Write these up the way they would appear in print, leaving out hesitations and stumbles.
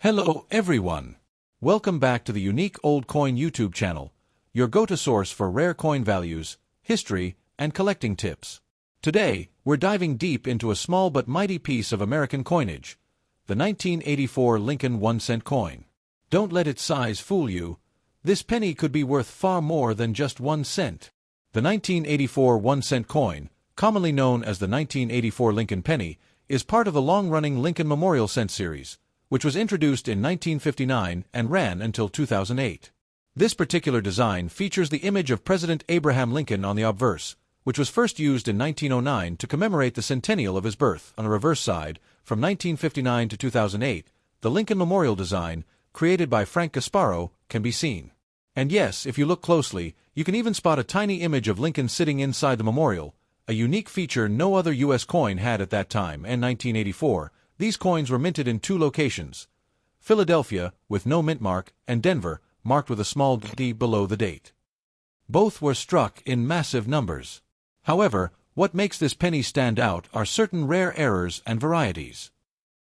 Hello everyone! Welcome back to the Unique Old Coin YouTube channel, your go-to source for rare coin values, history, and collecting tips. Today, we're diving deep into a small but mighty piece of American coinage, the 1984 Lincoln 1-cent coin. Don't let its size fool you. This penny could be worth far more than just 1 cent. The 1984 1-cent coin, commonly known as the 1984 Lincoln penny, is part of the long-running Lincoln Memorial Cent series, which was introduced in 1959 and ran until 2008. This particular design features the image of President Abraham Lincoln on the obverse, which was first used in 1909 to commemorate the centennial of his birth. On the reverse side, from 1959 to 2008, the Lincoln Memorial design, created by Frank Gasparo, can be seen. And yes, if you look closely, you can even spot a tiny image of Lincoln sitting inside the memorial, a unique feature no other U.S. coin had at that time. In 1984, these coins were minted in 2 locations: Philadelphia, with no mint mark, and Denver, marked with a small D below the date. Both were struck in massive numbers. However, what makes this penny stand out are certain rare errors and varieties.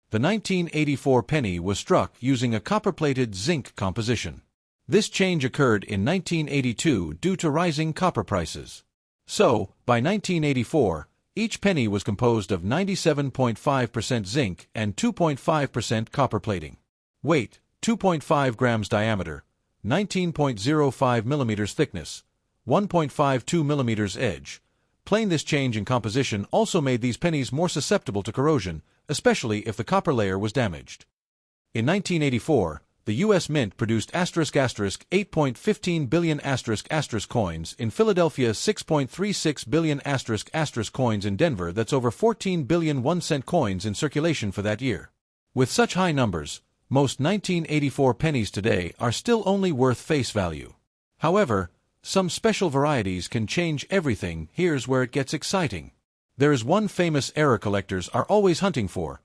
The 1984 penny was struck using a copper-plated zinc composition. This change occurred in 1982 due to rising copper prices. So, by 1984, each penny was composed of 97.5% zinc and 2.5% copper plating. Weight, 2.5 grams diameter, 19.05 millimeters thickness, 1.52 millimeters edge. This change in composition also made these pennies more susceptible to corrosion, especially if the copper layer was damaged. In 1984, the U.S. Mint produced **8.15 billion coins in Philadelphia, 6.36 billion coins in Denver. That's over 14 billion 1-cent coins in circulation for that year. With such high numbers, most 1984 pennies today are still only worth face value. However, some special varieties can change everything. Here's where it gets exciting. There is one famous error collectors are always hunting for.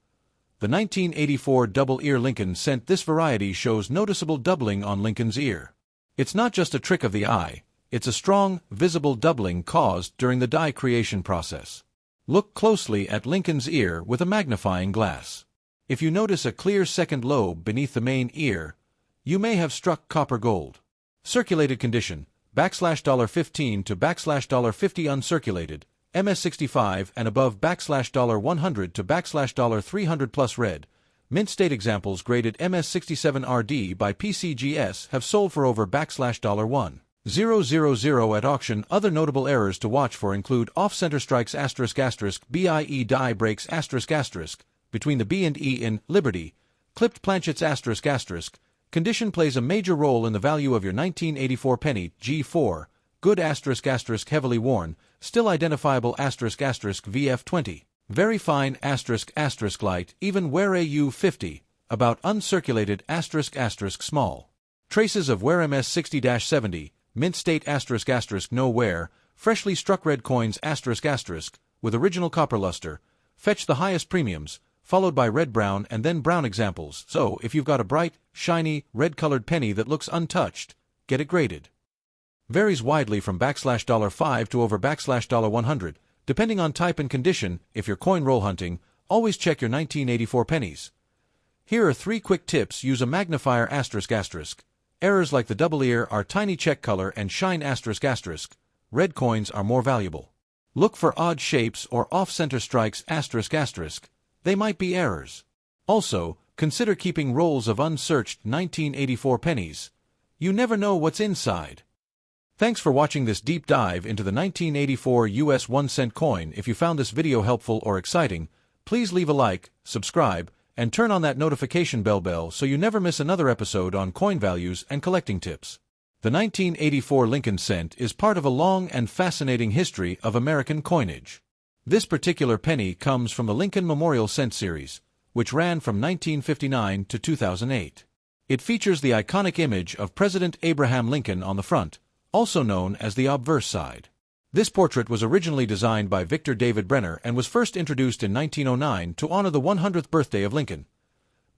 The 1984 double-ear Lincoln cent. This variety shows noticeable doubling on Lincoln's ear. It's not just a trick of the eye, it's a strong, visible doubling caused during the die creation process. Look closely at Lincoln's ear with a magnifying glass. If you notice a clear second lobe beneath the main ear, you may have struck copper gold. Circulated condition, $15 to $50 uncirculated, MS65 and above $100 to $300 plus red. Mint state examples graded MS67RD by PCGS have sold for over $1,000 at auction. Other notable errors to watch for include off-center strikes ***, BIE die breaks ***, between the B and E in Liberty, clipped planchets ***. Condition plays a major role in the value of your 1984 penny. G4, good ***, heavily worn, still identifiable ***, very fine ***, light, even wear AU50, about uncirculated ***, small. Traces of wear MS60-70, mint state ***, no wear, freshly struck red coins ***, with original copper luster, fetch the highest premiums, followed by red-brown and then brown examples. So, if you've got a bright, shiny, red-colored penny that looks untouched, get it graded. Varies widely from $5 to over $100, depending on type and condition. If you're coin roll hunting, always check your 1984 pennies. Here are 3 quick tips. Use a magnifier ***. Errors like the double ear are tiny. Check color and shine ***. Red coins are more valuable. Look for odd shapes or off-center strikes ***. They might be errors. Also, consider keeping rolls of unsearched 1984 pennies. You never know what's inside. Thanks for watching this deep dive into the 1984 US 1-cent coin. If you found this video helpful or exciting, please leave a like, subscribe, and turn on that notification bell so you never miss another episode on coin values and collecting tips. The 1984 Lincoln cent is part of a long and fascinating history of American coinage. This particular penny comes from the Lincoln Memorial Cent series, which ran from 1959 to 2008. It features the iconic image of President Abraham Lincoln on the front, also known as the obverse side. This portrait was originally designed by Victor David Brenner and was first introduced in 1909 to honor the 100th birthday of Lincoln.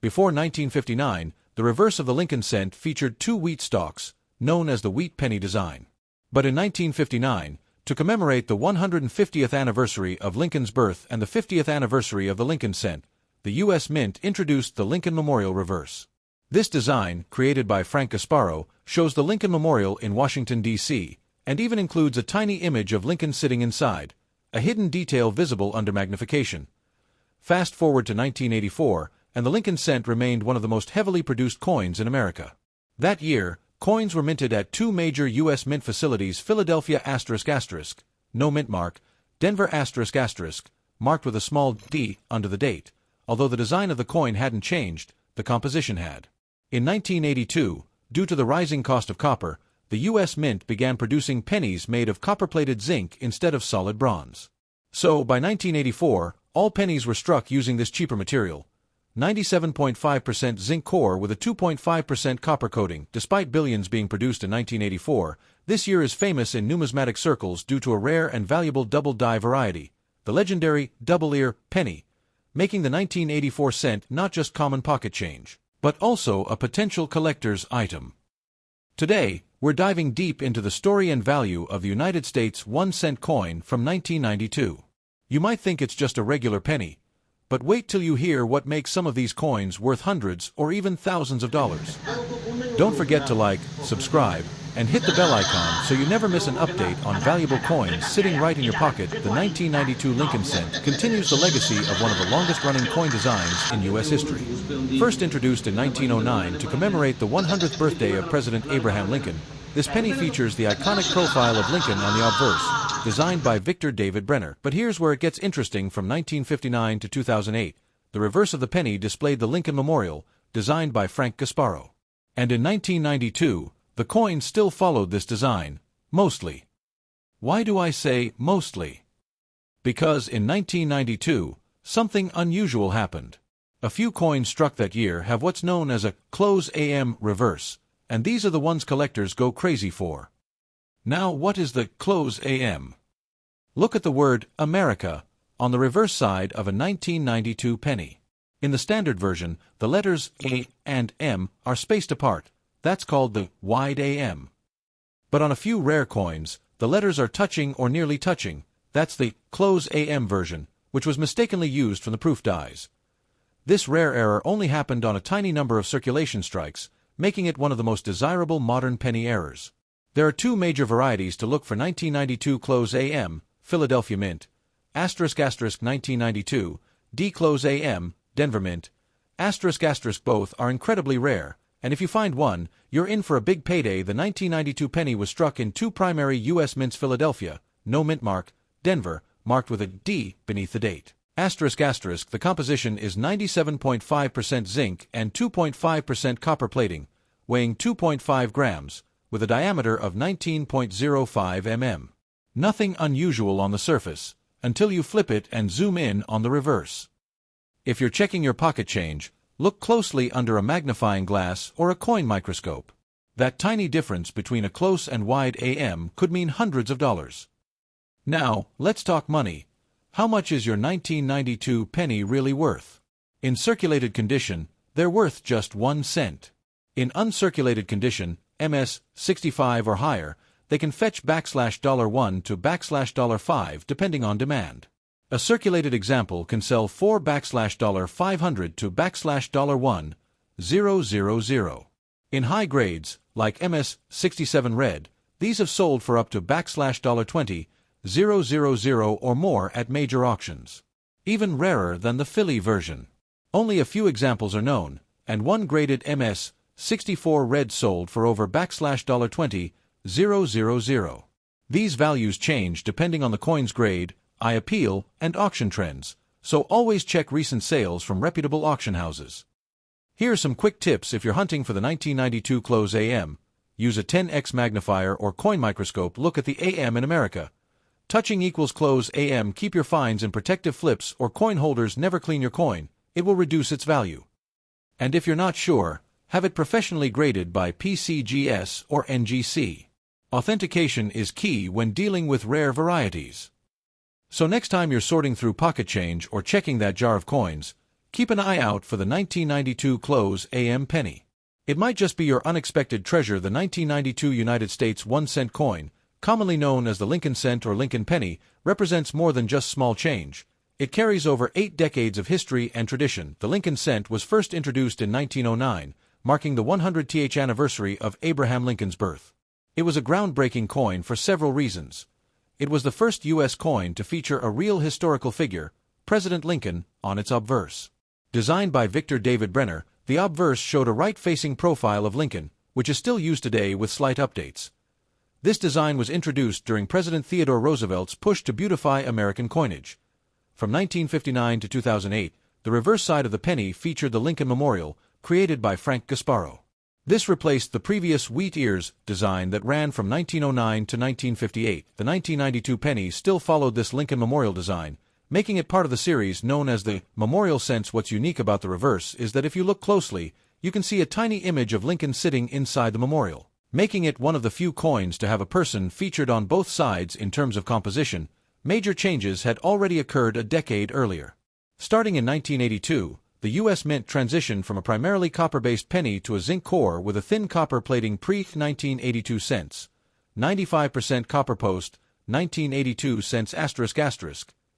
Before 1959, the reverse of the Lincoln cent featured 2 wheat stalks, known as the wheat penny design. But in 1959, to commemorate the 150th anniversary of Lincoln's birth and the 50th anniversary of the Lincoln cent, the U.S. Mint introduced the Lincoln Memorial reverse. This design, created by Frank Gasparo, shows the Lincoln Memorial in Washington, D.C., and even includes a tiny image of Lincoln sitting inside, a hidden detail visible under magnification. Fast forward to 1984, and the Lincoln cent remained one of the most heavily produced coins in America. That year, coins were minted at two major U.S. mint facilities: Philadelphia ***, no mint mark, Denver ***, marked with a small d under the date. Although the design of the coin hadn't changed, the composition had. In 1982, due to the rising cost of copper, the U.S. Mint began producing pennies made of copper-plated zinc instead of solid bronze. So, by 1984, all pennies were struck using this cheaper material, 97.5% zinc core with a 2.5% copper coating. Despite billions being produced in 1984, this year is famous in numismatic circles due to a rare and valuable double-die variety, the legendary double-ear penny, making the 1984 cent not just common pocket change, but also a potential collector's item. Today, we're diving deep into the story and value of the United States 1-cent coin from 1992. You might think it's just a regular penny, but wait till you hear what makes some of these coins worth hundreds or even thousands of dollars. Don't forget to like, subscribe, and hit the bell icon so you never miss an update on valuable coins sitting right in your pocket. The 1992 Lincoln cent continues the legacy of one of the longest-running coin designs in U.S. history. First introduced in 1909 to commemorate the 100th birthday of President Abraham Lincoln, this penny features the iconic profile of Lincoln on the obverse, designed by Victor David Brenner. But here's where it gets interesting. From 1959 to 2008, the reverse of the penny displayed the Lincoln Memorial, designed by Frank Gasparo. And in 1992, the coin still followed this design, mostly. Why do I say mostly? Because in 1992, something unusual happened. A few coins struck that year have what's known as a close AM reverse, and these are the ones collectors go crazy for. Now, what is the close AM? Look at the word America on the reverse side of a 1992 penny. In the standard version, the letters A and M are spaced apart. That's called the wide AM. But on a few rare coins, the letters are touching or nearly touching. That's the close AM version, which was mistakenly used from the proof dies. This rare error only happened on a tiny number of circulation strikes, making it one of the most desirable modern penny errors. There are two major varieties to look for: 1992 close AM, Philadelphia Mint, *** 1992, D close AM, Denver Mint, ***. Both are incredibly rare, and if you find one, you're in for a big payday. The 1992 penny was struck in two primary U.S. mints: Philadelphia, no mint mark, Denver, marked with a D beneath the date. ***. The composition is 97.5% zinc and 2.5% copper plating, weighing 2.5 grams, with a diameter of 19.05 mm. Nothing unusual on the surface, until you flip it and zoom in on the reverse. If you're checking your pocket change, look closely under a magnifying glass or a coin microscope. That tiny difference between a close and wide AM could mean hundreds of dollars. Now, let's talk money. How much is your 1992 penny really worth? In circulated condition, they're worth just 1 cent. In uncirculated condition, MS 65 or higher, they can fetch $1 to $5 depending on demand. A circulated example can sell for $500 to $1,000. In high grades, like MS 67 red, these have sold for up to $20,000 or more at major auctions. Even rarer than the Philly version. Only a few examples are known, and one graded MS 64 red sold for over $20,000. These values change depending on the coin's grade, eye appeal, and auction trends, so always check recent sales from reputable auction houses. Here are some quick tips if you're hunting for the 1992 close AM. Use a 10x magnifier or coin microscope. Look at the AM in America. Touching equals close AM. Keep your finds in protective flips or coin holders. Never clean your coin. It will reduce its value. And if you're not sure, have it professionally graded by PCGS or NGC. Authentication is key when dealing with rare varieties. So next time you're sorting through pocket change or checking that jar of coins, keep an eye out for the 1992 close AM penny. It might just be your unexpected treasure. The 1992 United States 1-cent coin, commonly known as the Lincoln cent or Lincoln penny, represents more than just small change. It carries over 8 decades of history and tradition. The Lincoln cent was first introduced in 1909, marking the 100th anniversary of Abraham Lincoln's birth. It was a groundbreaking coin for several reasons. It was the first U.S. coin to feature a real historical figure, President Lincoln, on its obverse. Designed by Victor David Brenner, the obverse showed a right-facing profile of Lincoln, which is still used today with slight updates. This design was introduced during President Theodore Roosevelt's push to beautify American coinage. From 1959 to 2008, the reverse side of the penny featured the Lincoln Memorial, created by Frank Gasparo. This replaced the previous wheat ears design that ran from 1909 to 1958. The 1992 penny still followed this Lincoln Memorial design, making it part of the series known as the Memorial Sense. What's unique about the reverse is that if you look closely, you can see a tiny image of Lincoln sitting inside the memorial, making it one of the few coins to have a person featured on both sides. In terms of composition, major changes had already occurred a decade earlier. Starting in 1982, the U.S. Mint transitioned from a primarily copper-based penny to a zinc core with a thin copper plating pre-1982 cents, 95% copper post, 1982 cents ***,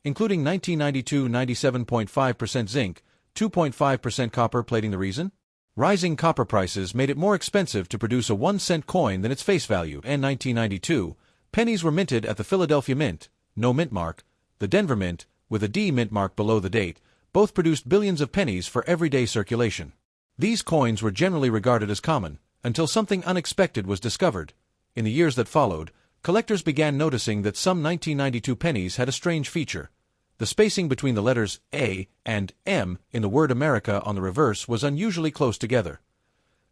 including 1992 97.5% zinc, 2.5% copper plating. The reason? Rising copper prices made it more expensive to produce a 1-cent coin than its face value. In 1992, pennies were minted at the Philadelphia Mint, no mint mark, the Denver Mint, with a D mint mark below the date. Both produced billions of pennies for everyday circulation. These coins were generally regarded as common, until something unexpected was discovered. In the years that followed, collectors began noticing that some 1992 pennies had a strange feature. The spacing between the letters A and M in the word America on the reverse was unusually close together.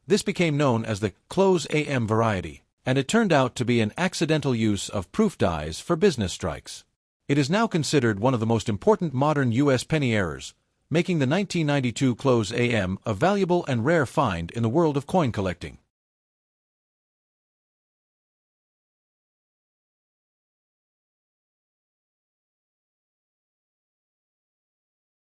This became known as the close AM variety, and it turned out to be an accidental use of proof dies for business strikes. It is now considered one of the most important modern U.S. penny errors, making the 1992 close AM a valuable and rare find in the world of coin collecting.